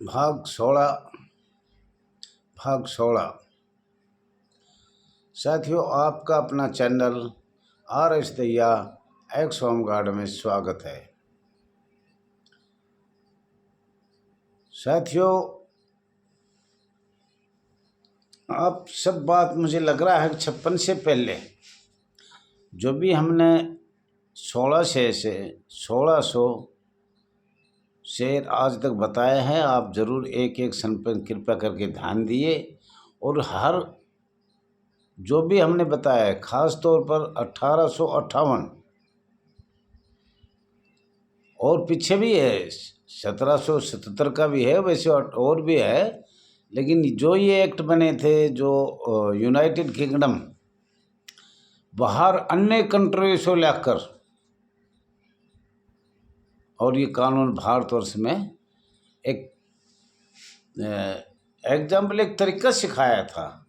भाग 16। साथियों, आपका अपना channel RS Dahiya x home guard में स्वागत है। साथियों, आप सब बात मुझे लग रहा है 56 से पहले जो भी हमने 1600 शेर आज तक बताए हैं, आप ज़रूर एक एक सन पर कृपया करके ध्यान दिए। और हर जो भी हमने बताया है, ख़ास तौर पर 1858 और पीछे भी है, 1777 का भी है, वैसे और भी है। लेकिन जो ये एक्ट बने थे, जो यूनाइटेड किंगडम बाहर अन्य कंट्री से लाकर, और ये कानून भारतवर्ष में एक एग्जाम्पल, एक तरीका सिखाया था।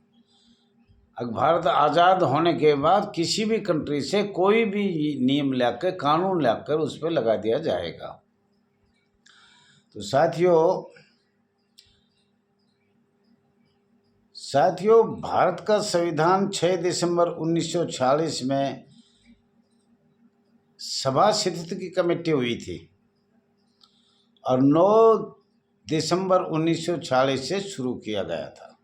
अब भारत आज़ाद होने के बाद किसी भी कंट्री से कोई भी नियम लाकर, कानून लाकर उस पर लगा दिया जाएगा। तो साथियों, भारत का संविधान 6 दिसंबर 1946 में सभा समिति की कमेटी हुई थी और 9 दिसंबर 1946 से शुरू किया गया था।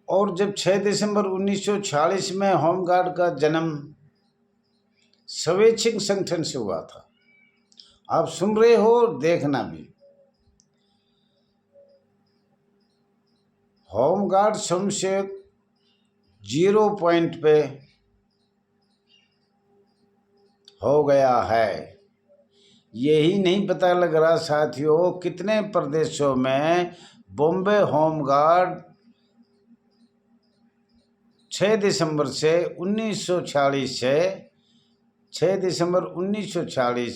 और जब 6 दिसंबर 1946 में होमगार्ड का जन्म स्वैच्छिक संगठन से हुआ था। आप सुन रहे हो, देखना भी। होमगार्ड स्वयंसेवक 0 पॉइंट पे हो गया है। यही नहीं पता लग रहा साथियों, कितने प्रदेशों में बॉम्बे होमगार्ड 6 दिसंबर 1946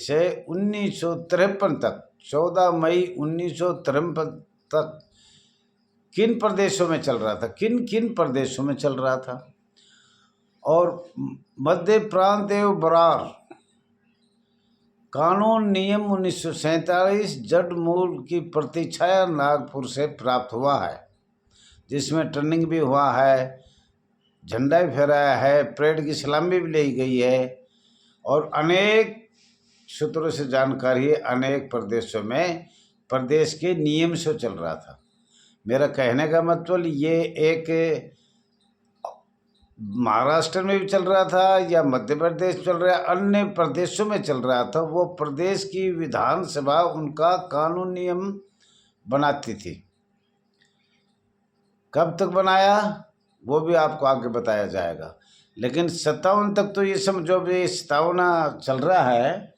से 1953 तक, 14 मई 1953 तक किन प्रदेशों में चल रहा था, किन प्रदेशों में चल रहा था। और मध्य प्रांत एवं बरार कानून नियम 1947 जड़ मूल की प्रतिछाया नागपुर से प्राप्त हुआ है, जिसमें ट्रेनिंग भी हुआ है, झंडा भी फहराया है, परेड की सलामी भी ली गई है। और अनेक सूत्रों से जानकारी है, अनेक प्रदेशों में प्रदेश के नियम से चल रहा था। मेरा कहने का मतलब ये एक महाराष्ट्र में भी चल रहा था या मध्य प्रदेश चल रहा है, अन्य प्रदेशों में चल रहा था। वो प्रदेश की विधानसभा उनका कानून नियम बनाती थी। कब तक बनाया वो भी आपको आगे बताया जाएगा। लेकिन 57 तक तो ये समझो भी 57 चल रहा है।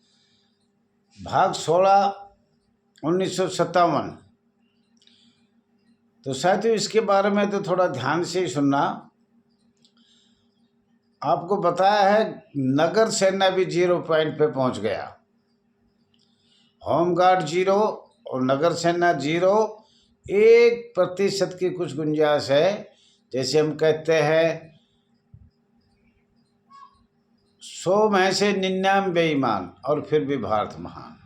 भाग 16 1957। तो साथियों, इसके बारे में तो थोड़ा ध्यान से ही सुनना। आपको बताया है नगर सेना भी 0 पॉइंट पे पहुंच गया। होमगार्ड 0 और नगर सेना 0। 1% की कुछ गुंजाइश है। जैसे हम कहते हैं 100 में से 99 बेईमान और फिर भी भारत महान।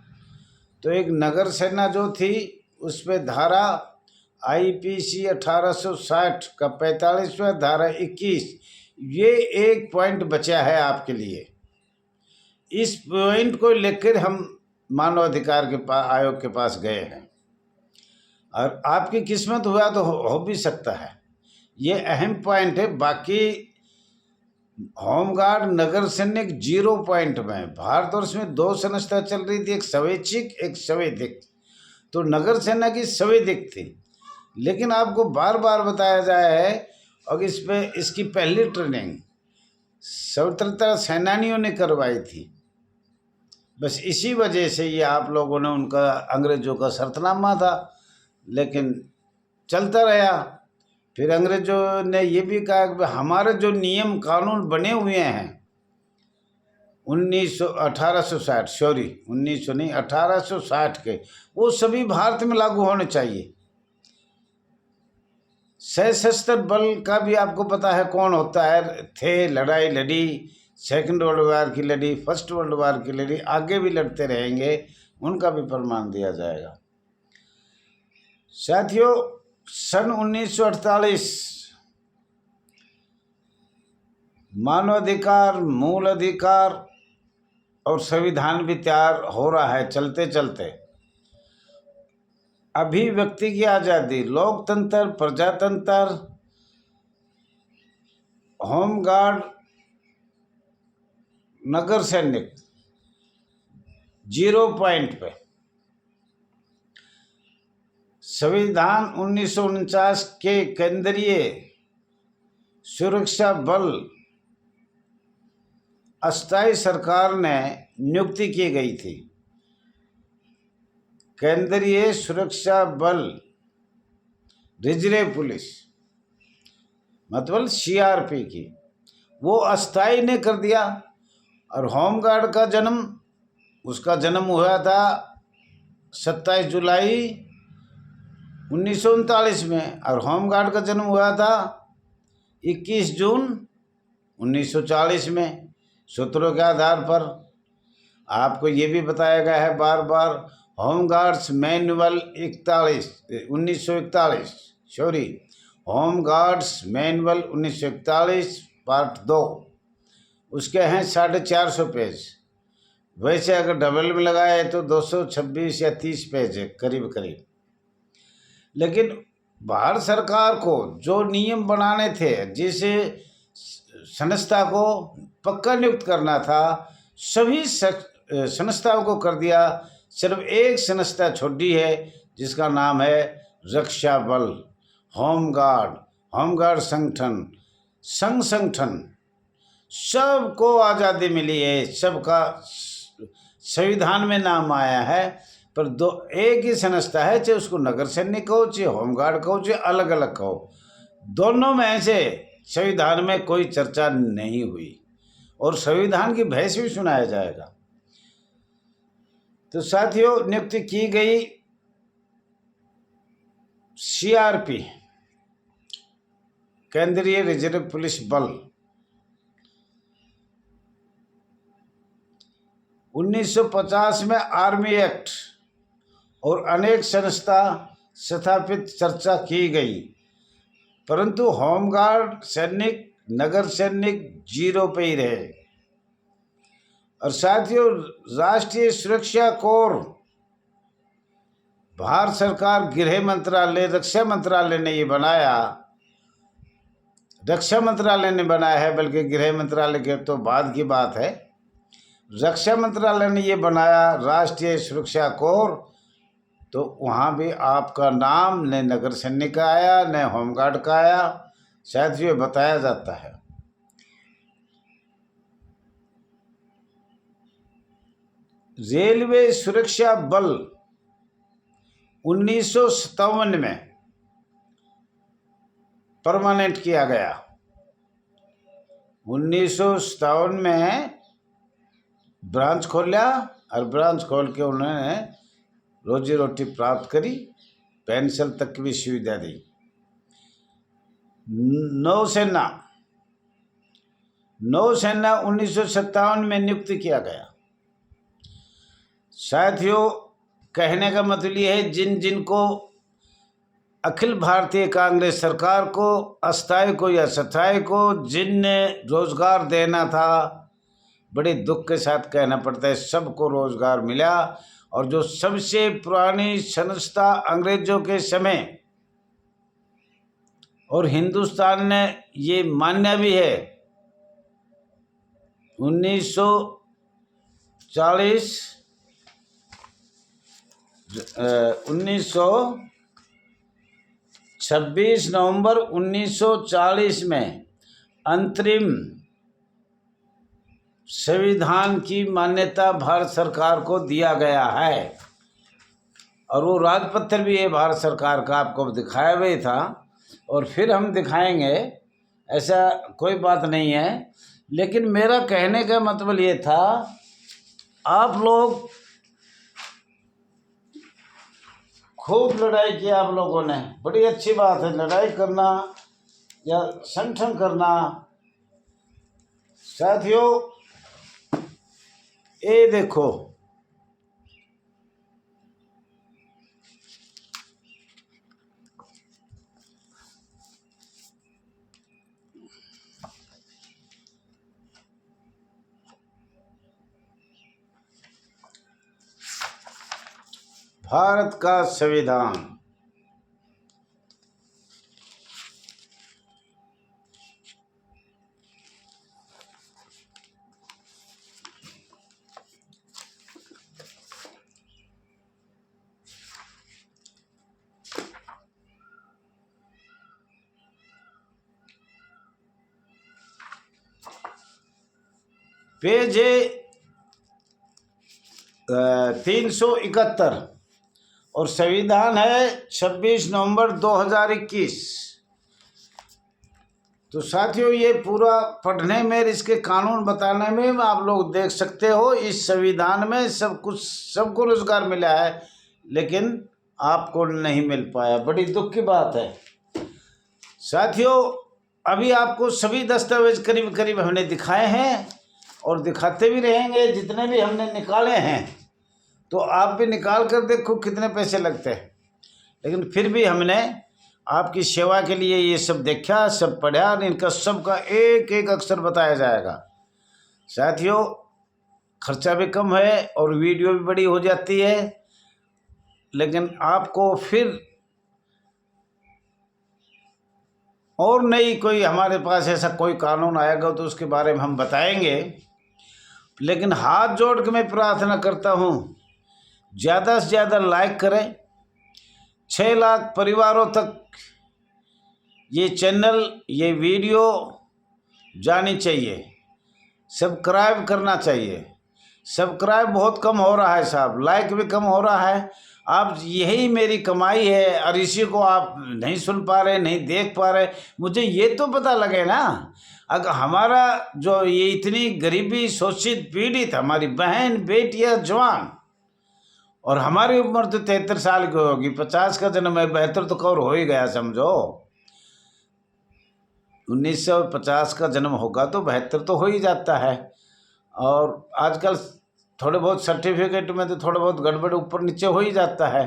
तो एक नगर सेना जो थी, उस पर धारा IPC 1860 का 45वां धारा 21, ये 1 पॉइंट बचा है आपके लिए। इस पॉइंट को लेकर हम मानव अधिकार के आयोग के पास गए हैं, और आपकी किस्मत हुआ तो हो भी सकता है। ये अहम पॉइंट है। बाकी होमगार्ड नगर सैनिक 0 पॉइंट में। भारतवर्ष में 2 संस्था चल रही थी, एक स्वैच्छिक एक संवैधिक। तो नगर सेना की संवैधिक थी, लेकिन आपको बार बार बताया जाए है। और इसकी पहली ट्रेनिंग स्वतंत्रता सेनानियों ने करवाई थी। बस इसी वजह से ये आप लोगों ने, उनका अंग्रेजों का शर्तनामा था, लेकिन चलता रहा। फिर अंग्रेजों ने ये भी कहा कि हमारे जो नियम कानून बने हुए हैं 1860 के, वो सभी भारत में लागू होने चाहिए। सशस्त्र बल का भी आपको पता है कौन होता है। लड़ाई लड़ी, सेकंड वर्ल्ड वार की लड़ी, फर्स्ट वर्ल्ड वार की लड़ी, आगे भी लड़ते रहेंगे। उनका भी प्रमाण दिया जाएगा। साथियों, सन 1948 मानवाधिकार, मूल अधिकार और संविधान भी तैयार हो रहा है चलते चलते। अभिव्यक्ति की आज़ादी, लोकतंत्र, प्रजातंत्र, होमगार्ड, नगर सैनिक 0 पॉइंट पे। संविधान 1949 के केंद्रीय सुरक्षा बल अस्थायी सरकार ने नियुक्ति की गई थी। केंद्रीय सुरक्षा बल, रिजर्व पुलिस मतलब सीआरपी की, वो अस्थायी ने कर दिया। और होमगार्ड का जन्म, उसका जन्म हुआ था 27 जुलाई 1939 में, और होमगार्ड का जन्म हुआ था 21 जून 1940 में। सूत्रों के आधार पर आपको ये भी बताया गया है बार बार, home guards manual 1941 home guards manual 1941 part 2, उसके हैं 450 पेज। वैसे अगर डबल में लगाए तो 226 या 30 पेज है करीब करीब। लेकिन भारत सरकार को जो नियम बनाने थे, जिस संस्था को पक्का नियुक्त करना था, सभी संस्थाओं को कर दिया। सिर्फ एक संस्था छोड़ी है जिसका नाम है रक्षा बल, होमगार्ड संगठन सबको आज़ादी मिली है, सबका संविधान में नाम आया है। पर एक ही संस्था है, चाहे उसको नगर सैनिक कहो, चाहे होमगार्ड कहो, चाहे अलग अलग कहो, दोनों में से संविधान में कोई चर्चा नहीं हुई। और संविधान की बहस भी सुनाया जाएगा। तो साथियों, नियुक्ति की गई सीआरपी, केंद्रीय रिजर्व पुलिस बल। 1950 में आर्मी एक्ट और अनेक संस्था स्थापित चर्चा की गई, परंतु होमगार्ड सैनिक, नगर सैनिक 0 पे ही रहे। और साथियों, राष्ट्रीय सुरक्षा कोर भारत सरकार, गृह मंत्रालय, रक्षा मंत्रालय ने ये बनाया। रक्षा मंत्रालय ने बनाया है, बल्कि गृह मंत्रालय के तो बाद की बात है। रक्षा मंत्रालय ने ये बनाया राष्ट्रीय सुरक्षा कोर। तो वहाँ भी आपका नाम न नगर सैनिक का आया, न होमगार्ड का आया, शायद ये बताया जाता है। रेलवे सुरक्षा बल 1957 में परमानेंट किया गया। 1957 में ब्रांच खोला, और ब्रांच खोल के उन्होंने रोजी रोटी प्राप्त करी, पेंशन तक की भी सुविधा दी। नौसेना 1957 में नियुक्त किया गया। साथियों, कहने का मतलब ये है, जिनको अखिल भारतीय कांग्रेस सरकार को, अस्थायी को या स्थायी को, जिनने रोजगार देना था, बड़े दुख के साथ कहना पड़ता है, सबको रोजगार मिला। और जो सबसे पुरानी संस्था अंग्रेजों के समय, और हिंदुस्तान ने ये मान्य भी है, 26 नवंबर 1940 में अंतरिम संविधान की मान्यता भारत सरकार को दिया गया है। और वो राजपत्र भी है भारत सरकार का, आपको दिखाया भी था, और फिर हम दिखाएंगे, ऐसा कोई बात नहीं है। लेकिन मेरा कहने का मतलब ये था, आप लोग खूब लड़ाई की, आप लोगों ने, बड़ी अच्छी बात है लड़ाई करना या संगठन करना। साथियों, ये देखो, भारत का संविधान। पेज है 371 और संविधान है 26 नवंबर 2021। तो साथियों, ये पूरा पढ़ने में, इसके कानून बताने में आप लोग देख सकते हो, इस संविधान में सब कुछ, सबको रोजगार मिला है, लेकिन आपको नहीं मिल पाया। बड़ी दुख की बात है साथियों। अभी आपको सभी दस्तावेज करीब करीब हमने दिखाए हैं और दिखाते भी रहेंगे, जितने भी हमने निकाले हैं। तो आप भी निकाल कर देखो कितने पैसे लगते हैं। लेकिन फिर भी हमने आपकी सेवा के लिए ये सब देखा, सब पढ़ा, इनका सबका एक एक अक्षर बताया जाएगा। साथियों, खर्चा भी कम है और वीडियो भी बड़ी हो जाती है, लेकिन आपको फिर और नई कोई हमारे पास ऐसा कोई कानून आएगा तो उसके बारे में हम बताएंगे। लेकिन हाथ जोड़ के मैं प्रार्थना करता हूँ, ज़्यादा से ज़्यादा लाइक करें। 6 लाख परिवारों तक ये चैनल, ये वीडियो जानी चाहिए। सब्सक्राइब करना चाहिए। सब्सक्राइब बहुत कम हो रहा है साहब, लाइक भी कम हो रहा है। आप, यही मेरी कमाई है और इसी को आप नहीं सुन पा रहे, नहीं देख पा रहे। मुझे ये तो पता लगे ना, अगर हमारा जो ये इतनी गरीबी शोषित पीड़ित हमारी बहन बेटियां जवान, और हमारी उम्र तो 73 साल की होगी, 50 का जन्म है, 72 तो कवर हो ही गया समझो। 1950 का जन्म होगा तो 72 तो हो ही जाता है। और आजकल थोड़े बहुत सर्टिफिकेट में तो थोड़ा बहुत गड़बड़ ऊपर नीचे हो ही जाता है।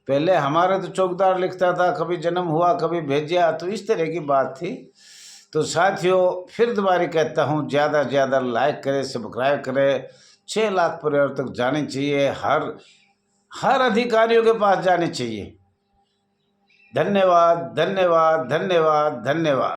पहले हमारे तो चौकीदार लिखता था, कभी जन्म हुआ कभी भेजा, तो इस तरह की बात थी। तो साथियों, फिर दोबारा कहता हूँ, ज़्यादा से ज़्यादा लाइक करें, सब्सक्राइब करें। 6 लाख परिवार तक जानी चाहिए, हर अधिकारियों के पास जानी चाहिए। धन्यवाद, धन्यवाद, धन्यवाद, धन्यवाद।